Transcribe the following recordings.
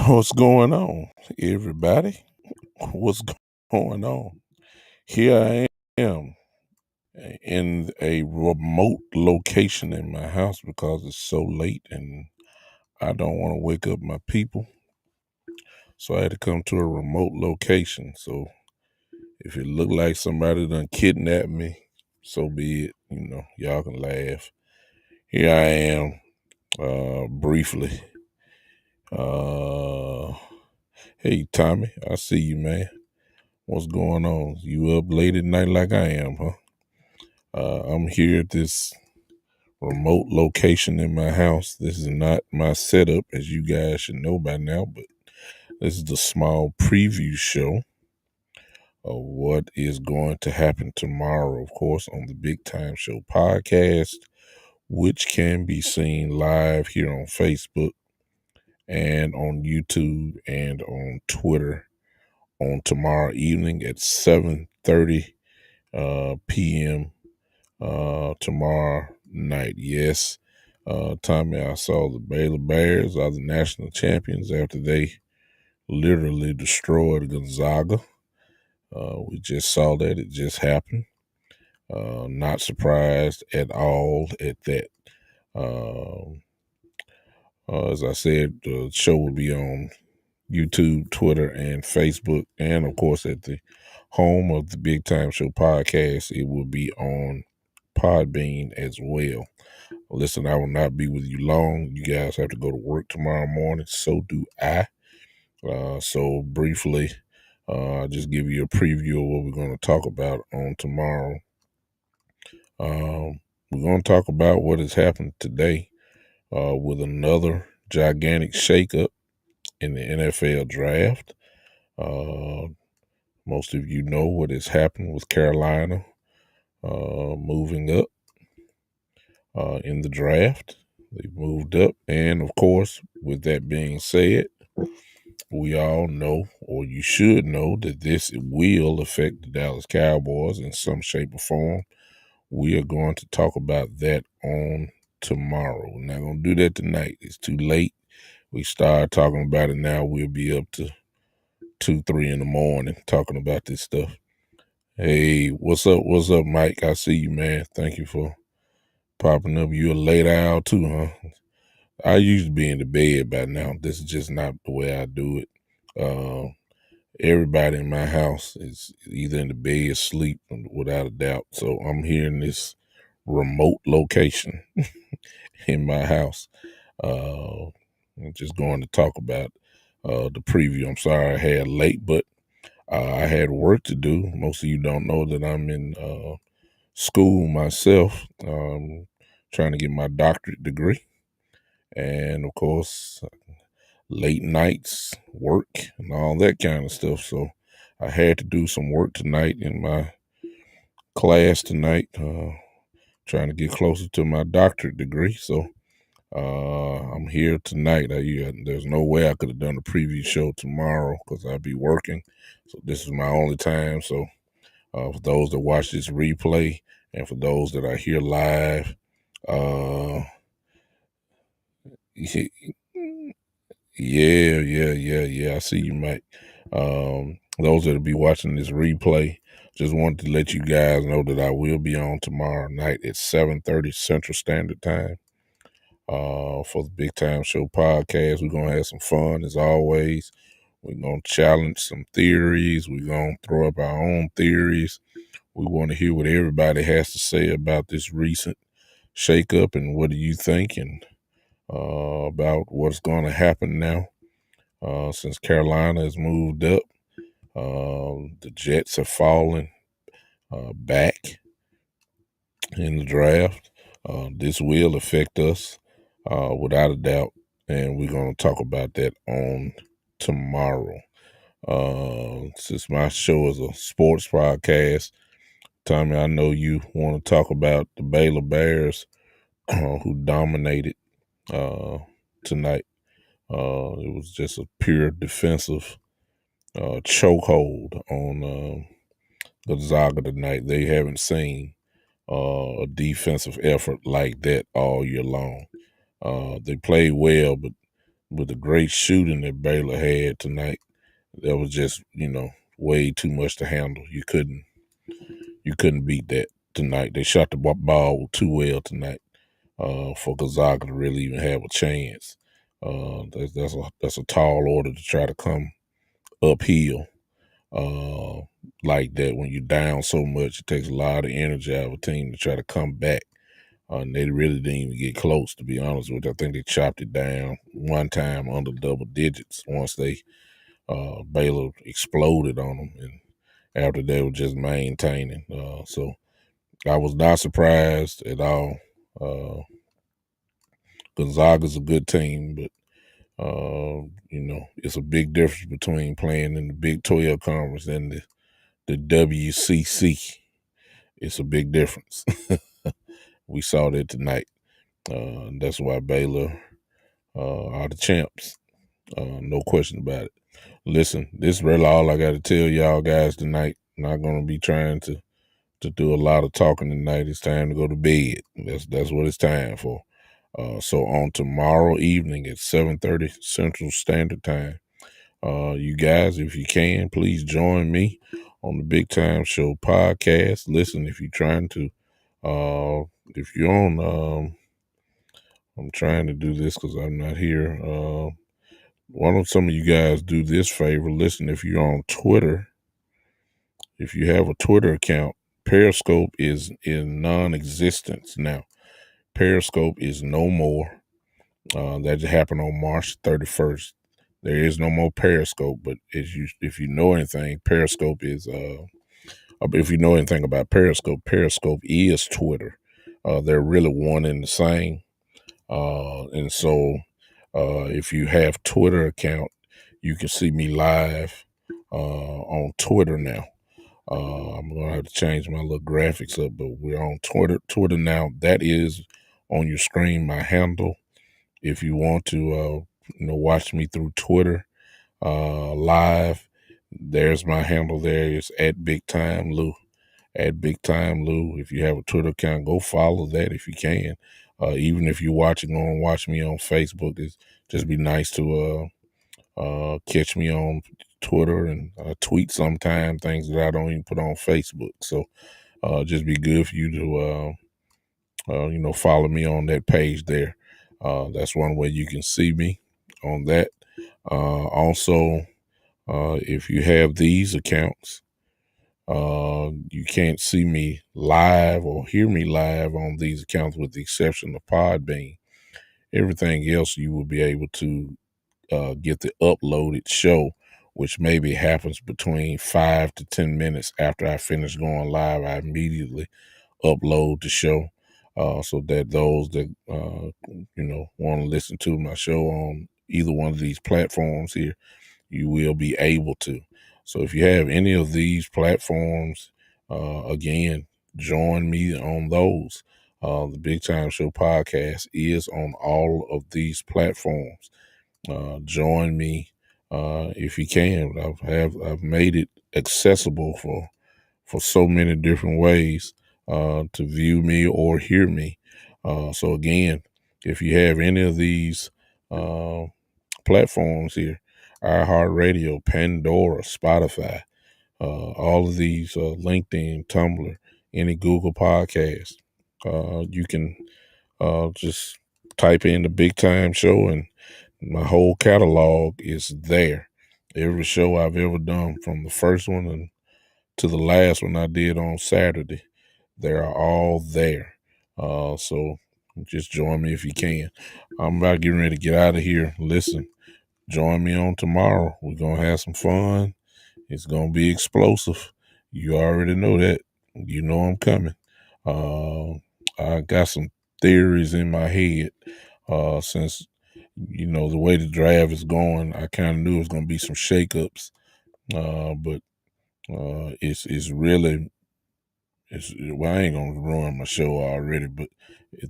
What's going on, everybody? What's going on? Here I am in a remote location in my house because it's so late and I don't want to wake up my people. So I had to come to a remote location. So if it looked like somebody done kidnapped me, so be it. Y'all can laugh. Here I am, briefly. Uh, hey, Tommy, I see you, man. What's going on? You up late at night like I am, huh? I'm here at this remote location in my house. This is not my setup, as you guys should know by now, but this is the small preview show of what is going to happen tomorrow, of course, on the Big Time Show podcast, which can be seen live here on Facebook and on YouTube and on Twitter on tomorrow evening at 7:30 p.m. Tomorrow night. Yes, Tommy, I saw the Baylor Bears are the national champions after they literally destroyed Gonzaga. We just saw that. It just happened. Not surprised at all at that. As I said, the show will be on YouTube, Twitter, and Facebook, and of course at the home of the Big Time Show podcast, it will be on Podbean as well. Listen, I will not be with you long. You guys have to go to work tomorrow morning. So do I. So briefly, I'll just give you a preview of what we're going to talk about on tomorrow. We're going to talk about what has happened today with another gigantic shakeup in the NFL draft. Most of you know what has happened with Carolina moving up in the draft. They moved up. And of course, with that being said, we all know, or you should know, that this will affect the Dallas Cowboys in some shape or form. We are going to talk about that on tomorrow. We're not going to do that tonight. It's too late. We start talking about it now, we'll be up to 2, 3 in the morning talking about this stuff. Hey, what's up? What's up, Mike? I see you, man. Thank you for popping up. You a late owl too, huh? I usually be in the bed by now. This is just not the way I do it. Everybody in my house is either in the bed, asleep, without a doubt. So I'm here in this remote location in my house. I'm just going to talk about the preview. I'm sorry I had late, but I had work to do. Most of you don't know that I'm in school myself, trying to get my doctorate degree. And of course, late nights, work, and all that kind of stuff. So I had to do some work tonight in my class tonight, trying to get closer to my doctorate degree. So I'm here tonight. There's no way I could have done a preview show tomorrow because I'd be working. So this is my only time. So for those that watch this replay and for those that are here live, yeah. I see you, Mike. Those that'll be watching this replay, just wanted to let you guys know that I will be on tomorrow night at 7:30 Central Standard Time for the Big Time Show podcast. We're gonna have some fun as always. We're gonna challenge some theories. We're gonna throw up our own theories. We want to hear what everybody has to say about this recent shakeup and what do you think and about what's going to happen now. Since Carolina has moved up, the Jets have fallen back in the draft. This will affect us without a doubt, and we're going to talk about that on tomorrow. Since my show is a sports podcast, Tommy, I know you want to talk about the Baylor Bears who dominated tonight. It was just a pure defensive chokehold on Gonzaga tonight. They haven't seen a defensive effort like that all year long. They played well, but with the great shooting that Baylor had tonight, that was just, way too much to handle. You couldn't beat that tonight. They shot the ball too well tonight for Gonzaga to really even have a chance. That's a tall order to try to come uphill uh, like that. When you're down so much, it takes a lot of energy out of a team to try to come back. And they really didn't even get close, to be honest with you. I think they chopped it down one time under double digits once Baylor exploded on them, and after they were just maintaining. So I was not surprised at all. Gonzaga's a good team, but it's a big difference between playing in the Big 12 conference and the WCC. It's a big difference. We saw that tonight. And that's why Baylor are the champs. No question about it. Listen, this is really all I got to tell y'all guys tonight. Not going to be trying to do a lot of talking tonight. It's time to go to bed. That's what it's time for. So on tomorrow evening at 7:30 Central Standard Time, you guys, if you can, please join me on the Big Time Show podcast. Listen, if you're trying to, if you're on, I'm trying to do this because I'm not here. Why don't some of you guys do this favor? Listen, if you're on Twitter, if you have a Twitter account, Periscope is in non-existence now. Periscope is no more. That happened on March 31st. There is no more Periscope, but if you know anything, Periscope is if you know anything about Periscope, Periscope is Twitter. They're really one and the same. And so if you have Twitter account, you can see me live on Twitter now. I'm gonna have to change my little graphics up, but we're on Twitter now. That is on your screen, my handle. If you want to, watch me through Twitter live, there's my handle. There is at Big Time Lou. At Big Time Lou. If you have a Twitter account, go follow that if you can. Even if you're watch me on Facebook, it's just be nice to catch me on Twitter and tweet sometime things that I don't even put on Facebook. So just be good for you to follow me on that page there. That's one way you can see me on that. Also, if you have these accounts, you can't see me live or hear me live on these accounts with the exception of Podbean. Everything else you will be able to get the uploaded show, which maybe happens between 5 to 10 minutes after I finish going live. I immediately upload the show so that those that want to listen to my show on either one of these platforms here, you will be able to. So if you have any of these platforms, again, join me on those. The Big Time Show podcast is on all of these platforms. Join me if you can. I've made it accessible for so many different ways to view me or hear me. So again, if you have any of these platforms here, iHeartRadio, Pandora, Spotify, all of these, LinkedIn, Tumblr, any Google podcast, you can just type in the Big Time Show and my whole catalog is there. Every show I've ever done, from the first one and to the last one I did on Saturday, they are all there. So just join me if you can. I'm about getting ready to get out of here. Listen, join me on tomorrow. We're going to have some fun. It's going to be explosive. You already know that. You know I'm coming. I got some theories in my head since, the way the draft is going. I kind of knew it was going to be some shakeups, but it's really, well, I ain't going to ruin my show already, but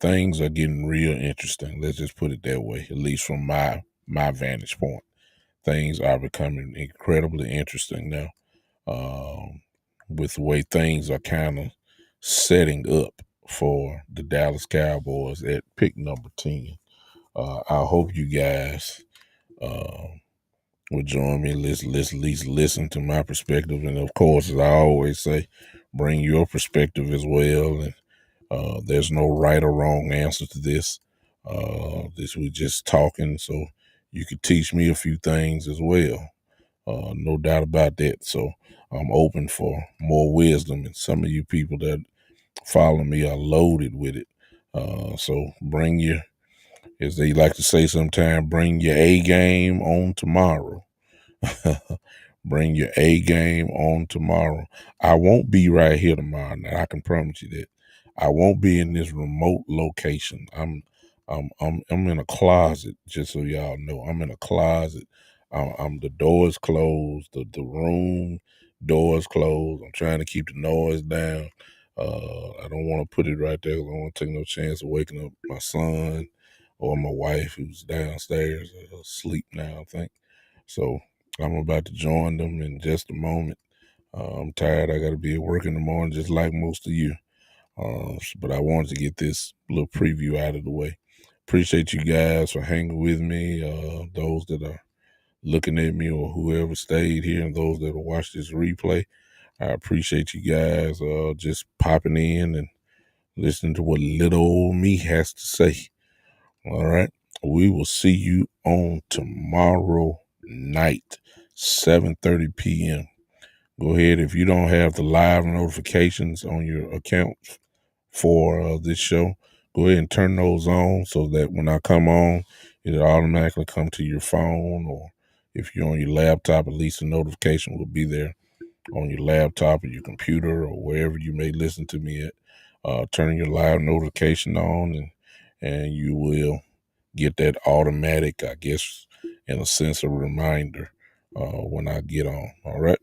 things are getting real interesting. Let's just put it that way, at least from my vantage point. Things are becoming incredibly interesting now, with the way things are kind of setting up for the Dallas Cowboys at pick number 10. I hope you guys uh, will join me. Let's at least listen to my perspective. And of course, as I always say, bring your perspective as well. And there's no right or wrong answer to this. This we just talking, so you could teach me a few things as well. No doubt about that. So I'm open for more wisdom, and some of you people that follow me are loaded with it. So bring your, as they like to say sometime, bring your A game on tomorrow. Bring your A game on tomorrow. I won't be right here tomorrow night. I can promise you that. I won't be in this remote location. I'm in a closet. Just so y'all know, I'm in a closet. I'm the doors closed. The room doors closed. I'm trying to keep the noise down. I don't want to put it right there. 'Cause I don't want to take no chance of waking up my son or my wife who's downstairs asleep now, I think. So I'm about to join them in just a moment. I'm tired. I got to be at work in the morning, just like most of you. But I wanted to get this little preview out of the way. Appreciate you guys for hanging with me. Those that are looking at me or whoever stayed here and those that will watch this replay, I appreciate you guys just popping in and listening to what little old me has to say. All right. We will see you on tomorrow night, 7:30 p.m. Go ahead. If you don't have the live notifications on your account for this show, go ahead and turn those on so that when I come on, it'll automatically come to your phone, or if you're on your laptop, at least a notification will be there on your laptop or your computer or wherever you may listen to me at. Turn your live notification on, and you will get that automatic, I guess, in a sense, a reminder when I get on. All right.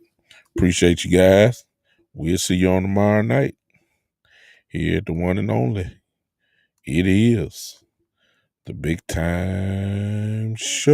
Appreciate you guys. We'll see you on tomorrow night here at the one and only. It is the Big Time Show.